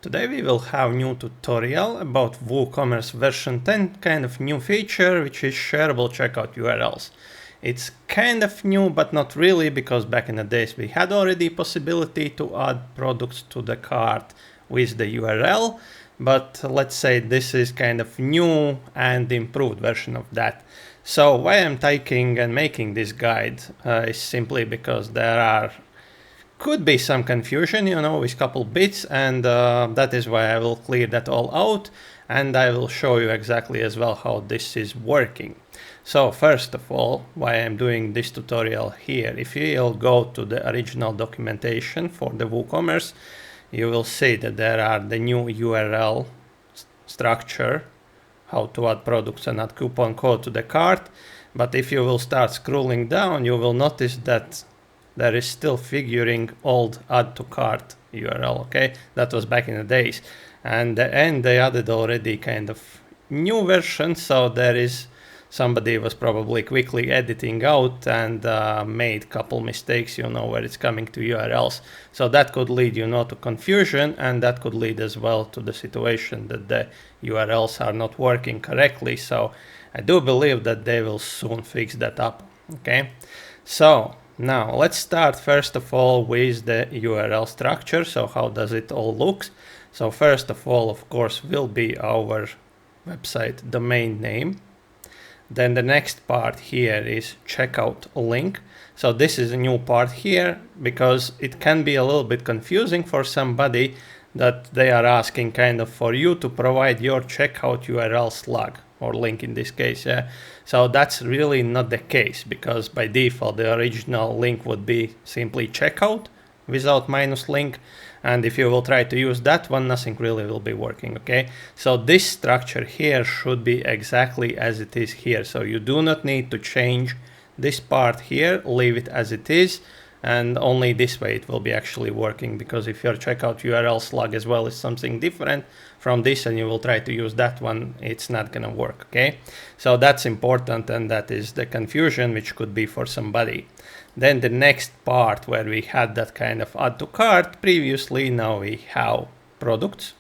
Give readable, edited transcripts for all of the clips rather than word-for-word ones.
Today we will have new tutorial about WooCommerce version 10 kind of new feature, which is shareable checkout URLs. It's kind of new, but not really, because back in the days we had already possibility to add products to the cart with the URL, but let's say this is kind of new and improved version of that. So why I'm taking and making this guide is simply because there could be some confusion, with couple bits, and that is why I will clear that all out, and I will show you exactly as well how this is working. So first of all, why I'm doing this tutorial here, if you'll go to the original documentation for the WooCommerce, you will see that there are the new URL structure, how to add products and add coupon code to the cart. But if you will start scrolling down, you will notice that there is still figuring old add to cart URL, okay? That was back in the days. And they added already kind of new version, so there is somebody was probably quickly editing out and made couple mistakes, where it's coming to URLs. So that could lead, to confusion, and that could lead as well to the situation that the URLs are not working correctly. So I do believe that they will soon fix that up, okay? So now let's start first of all with the URL structure. So how does it all look? So first of all, of course, will be our website domain name. Then the next part here is checkout link. So this is a new part here because it can be a little bit confusing for somebody that they are asking kind of for you to provide your checkout URL slug or link in this case. Yeah. So that's really not the case, because by default the original link would be simply checkout without minus link. And if you will try to use that one, nothing really will be working, okay? So this structure here should be exactly as it is here. So you do not need to change this part here, leave it as it is, and only this way it will be actually working, because if your checkout URL slug as well is something different from this and you will try to use that one, it's not gonna work, okay? So that's important, and that is the confusion which could be for somebody. Then the next part where we had that kind of add to cart previously, now we have products.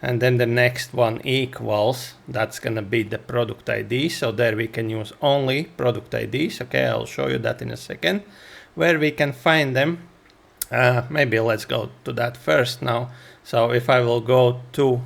And then the next one equals, that's gonna be the product ID. So there we can use only product IDs. Okay, I'll show you that in a second, where we can find them. Maybe let's go to that first now. So if I will go to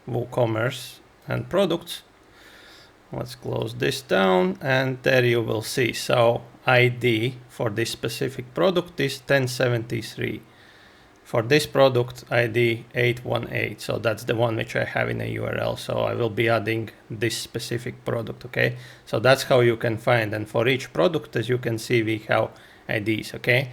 WooCommerce and products, let's close this down, and there you will see. So ID for this specific product is 1073. For this product, ID 818. So that's the one which I have in a URL. So I will be adding this specific product, okay? So that's how you can find. And for each product, as you can see, we have IDs, okay?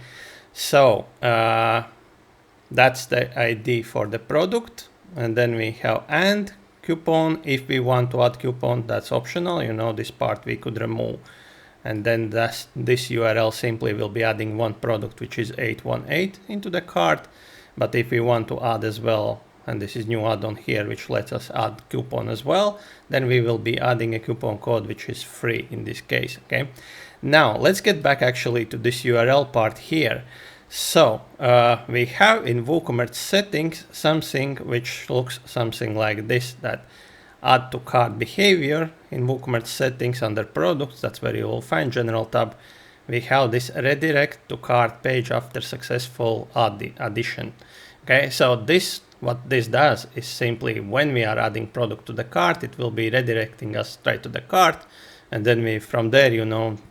So that's the ID for the product. And then we have and coupon. If we want to add coupon, that's optional. This part we could remove. And then this URL simply will be adding one product, which is 818 into the cart. But if we want to add as well, and this is new add-on here, which lets us add coupon as well, then we will be adding a coupon code, which is free in this case, okay? Now, let's get back actually to this URL part here. So we have in WooCommerce settings something which looks something like this, that add to cart behavior in WooCommerce settings under products. That's where you will find general tab. We have this redirect to cart page after successful addition. Okay, so what this does is simply when we are adding product to the cart, it will be redirecting us straight to the cart, and then we from there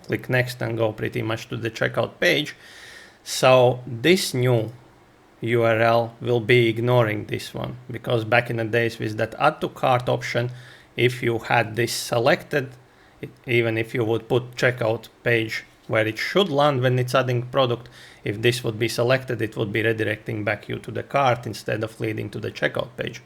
click next and go pretty much to the checkout page. So this new URL will be ignoring this one, because back in the days with that add to cart option, if you had this selected, even if you would put checkout page where it should land when it's adding product, if this would be selected, it would be redirecting back you to the cart instead of leading to the checkout page.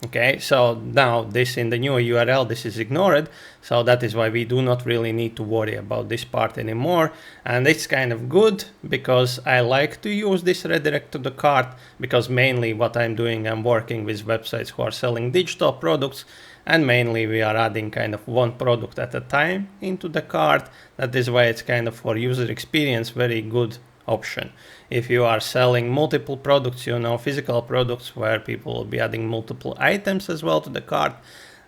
Okay, so now this in the new URL, this is ignored. So that is why we do not really need to worry about this part anymore. And it's kind of good, because I like to use this redirect to the cart, because mainly what I'm doing, I'm working with websites who are selling digital products, and mainly we are adding kind of one product at a time into the cart. That is why it's kind of for user experience very good option. If you are selling multiple products, you know, physical products where people will be adding multiple items as well to the cart,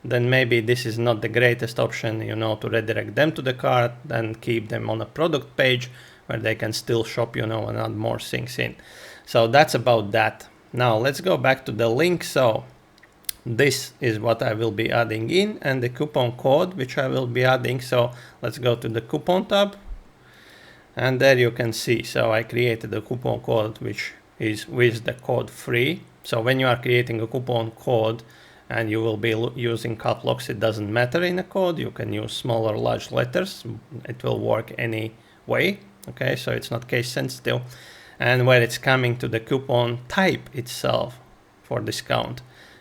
then maybe this is not the greatest option, you know, to redirect them to the cart, then keep them on a product page where they can still shop, you know, and add more things in. So that's about that. Now let's go back to the link. So this is what I will be adding in, and the coupon code which I will be adding. So let's go to the coupon tab, and there you can see. So I created a coupon code which is with the code free. So when you are creating a coupon code and you will be using cap locks, it doesn't matter in a code. You can use small or large letters. It will work any way. Okay, so it's not case sensitive. And where it's coming to the coupon type itself for discount,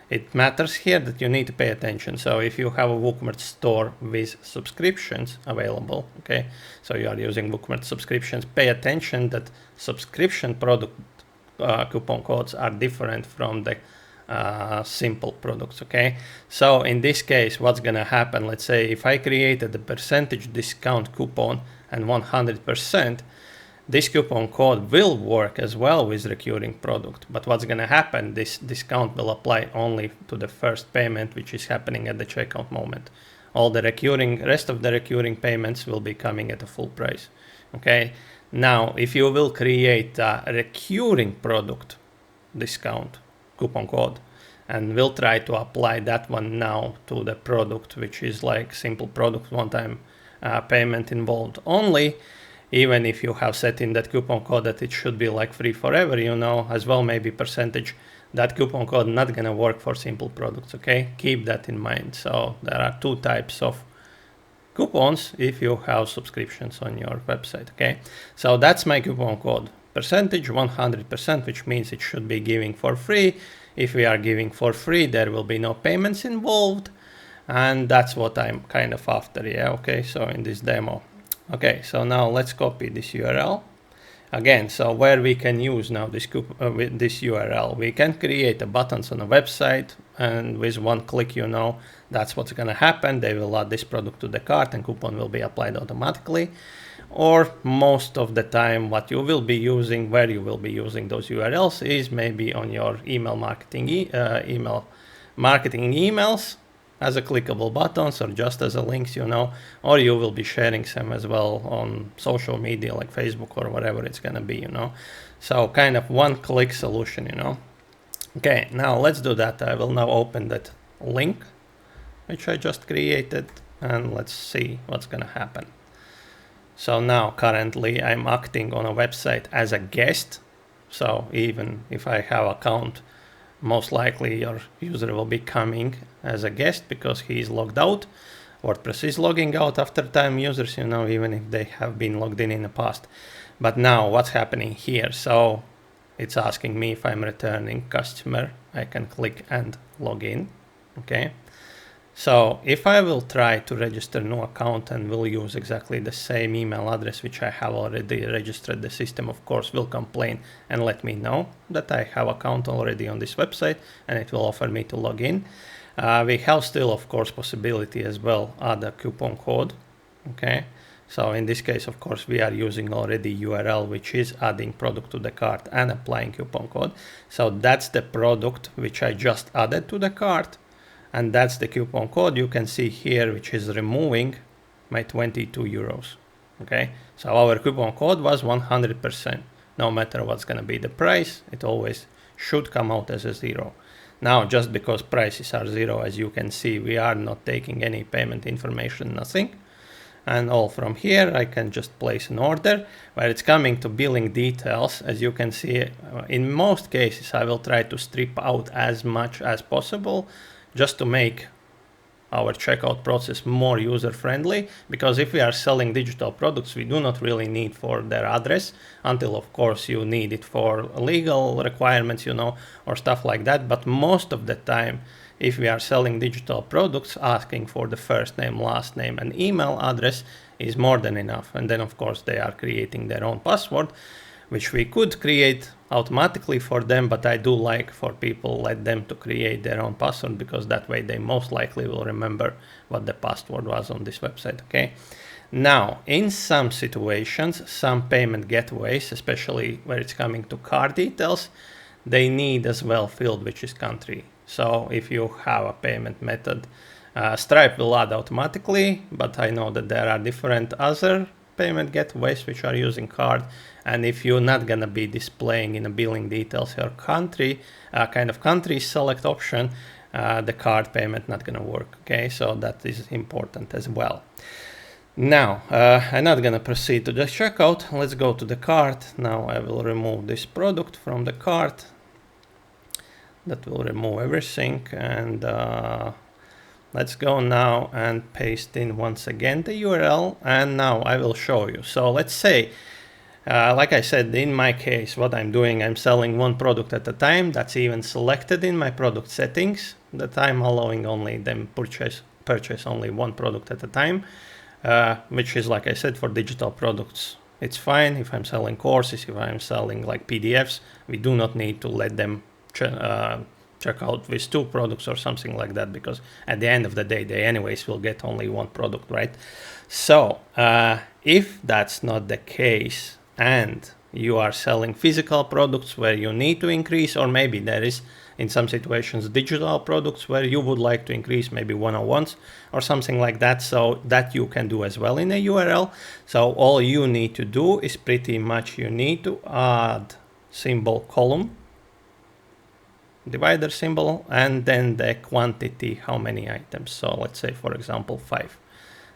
it matters here that you need to pay attention. So if you have a WooCommerce store with subscriptions available, okay, so you are using WooCommerce subscriptions, pay attention that subscription product coupon codes are different from the simple products, okay? So in this case, what's gonna happen, let's say if I created a percentage discount coupon and 100%, this coupon code will work as well with recurring product. But what's gonna happen, this discount will apply only to the first payment, which is happening at the checkout moment. All the rest of the recurring payments will be coming at a full price, okay? Now, if you will create a recurring product discount coupon code, and we'll try to apply that one now to the product, which is like simple product, one-time payment involved only, even if you have set in that coupon code that it should be like free forever, you know, as well, maybe percentage, that coupon code not gonna work for simple products, okay? Keep that in mind. So there are two types of coupons if you have subscriptions on your website, okay? So that's my coupon code. Percentage 100%, which means it should be giving for free. If we are giving for free, there will be no payments involved, and that's what I'm kind of after, yeah, okay, so in this demo. Okay, so now let's copy this URL again. So where we can use now this with this URL, we can create a buttons on a website, and with one click, you know, that's what's gonna happen. They will add this product to the cart and coupon will be applied automatically. Or most of the time, what you will be using, where you will be using those URLs is maybe on your email marketing emails as a clickable buttons or just as a links, you know, or you will be sharing them as well on social media like Facebook or whatever it's gonna be, you know. So kind of one-click solution, you know. Okay, now let's do that. I will now open that link which I just created, and let's see what's gonna happen. So now currently I'm acting on a website as a guest. So even if I have an account, most likely your user will be coming as a guest because he is logged out. WordPress is logging out after time users, you know, even if they have been logged in the past. But now what's happening here? So it's asking me if I'm returning customer. I can click and log in, okay? So if I will try to register a new account and will use exactly the same email address which I have already registered, the system of course will complain and let me know that I have account already on this website, and it will offer me to log in. We have still of course possibility as well add a coupon code, okay? So in this case, of course, we are using already URL which is adding product to the cart and applying coupon code. So that's the product which I just added to the cart. And that's the coupon code you can see here, which is removing my 22 euros. Okay, so our coupon code was 100%. No matter what's going to be the price, it always should come out as a 0. Now, just because prices are 0, as you can see, we are not taking any payment information, nothing. And all from here, I can just place an order where it's coming to billing details. As you can see, in most cases, I will try to strip out as much as possible, just to make our checkout process more user-friendly, because if we are selling digital products, we do not really need for their address until, of course, you need it for legal requirements, you know, or stuff like that. But most of the time, if we are selling digital products, asking for the first name, last name, and email address is more than enough. And then, of course, they are creating their own password, which we could create automatically for them, but I do like for people, let them to create their own password, because that way they most likely will remember what the password was on this website, okay? Now, in some situations, some payment gateways, especially where it's coming to card details, they need as well field which is country. So if you have a payment method, Stripe will add automatically, but I know that there are different other payment gateways which are using card, and if you're not gonna be displaying in the billing details your country, kind of country select option, the card payment not gonna work. Okay, so that is important as well. Now, I'm not gonna proceed to the checkout. Let's go to the cart. Now I will remove this product from the cart. That will remove everything, and let's go now and paste in once again the URL, and now I will show you. So let's say, like I said, in my case, what I'm doing, I'm selling one product at a time. That's even selected in my product settings, that I'm allowing only them purchase only one product at a time, which is, like I said, for digital products. It's fine if I'm selling courses, if I'm selling like PDFs, we do not need to let them check out with two products or something like that, because at the end of the day they anyways will get only one product, right? So if that's not the case and you are selling physical products where you need to increase, or maybe there is in some situations digital products where you would like to increase maybe one-on-ones or something like that, so that you can do as well in a URL. So all you need to do is pretty much you need to add symbol column, divider symbol, and then the quantity, how many items. So let's say, for example, 5.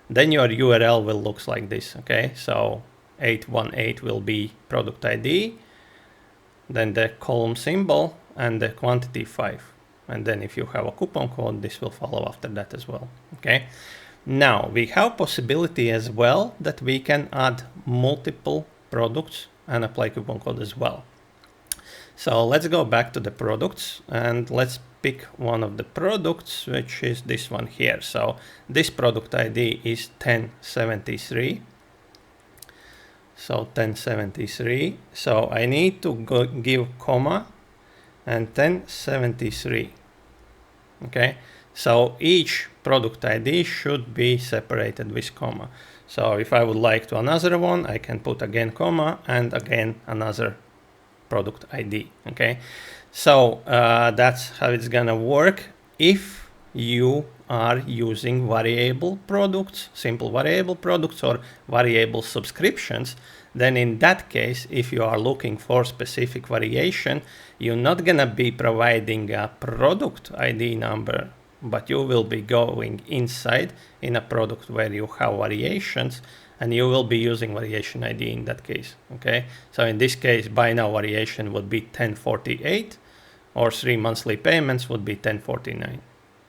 Then your URL will look like this. Okay, so 818 will be product ID, then the column symbol, and the quantity 5. And then if you have a coupon code, this will follow after that as well. Okay, now we have possibility as well that we can add multiple products and apply coupon code as well. So let's go back to the products and let's pick one of the products, which is this one here. So this product ID is 1073. So 1073. So I need to give comma and 1073. Okay. So each product ID should be separated with comma. So if I would like to another one, I can put again comma and again another product ID. Okay, so that's how it's gonna work if you are using variable products, simple variable products, or variable subscriptions. Then in that case, if you are looking for specific variation, you're not gonna be providing a product ID number, but you will be going inside in a product where you have variations, and you will be using variation ID in that case. Okay, so in this case, buy now variation would be 1048, or 3 monthly payments would be 1049.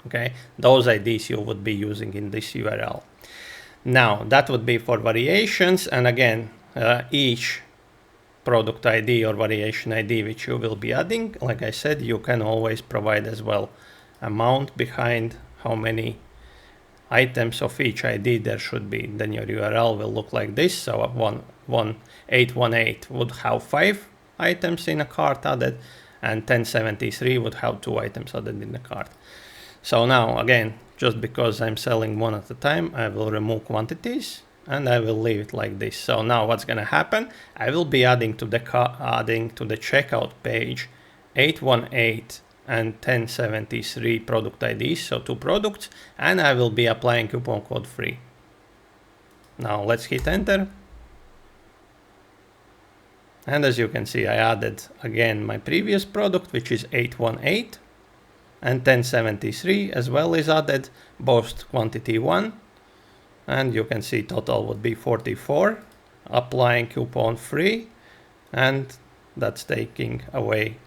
Okay, those IDs you would be using in this URL. Now that would be for variations, and again, each product ID or variation ID which you will be adding, like I said, you can always provide as well amount behind how many items of each ID there should be. Then your URL will look like this. So 818 would have 5 items in a cart added, and 1073 would have 2 items added in the cart. So now again, just because I'm selling one at a time, I will remove quantities and I will leave it like this. So now what's gonna happen? I will be adding to the checkout page 818 and 1073 product IDs, so 2 products, and I will be applying coupon code free. Now let's hit enter. And as you can see, I added again my previous product, which is 818, and 1073 as well is added, both quantity 1, and you can see total would be 44, applying coupon free, and that's taking away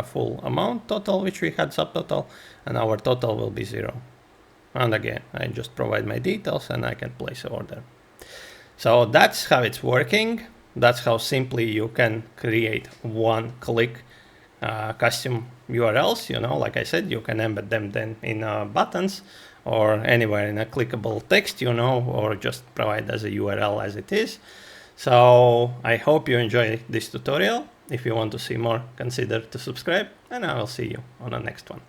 full amount total, which we had subtotal, and our total will be 0. And again, I just provide my details and I can place an order. So that's how it's working. That's how simply you can create one-click custom URLs. You know, like I said, you can embed them then in buttons or anywhere in a clickable text, you know, or just provide as a URL as it is. So I hope you enjoy this tutorial. If you want to see more, consider to subscribe, and I will see you on the next one.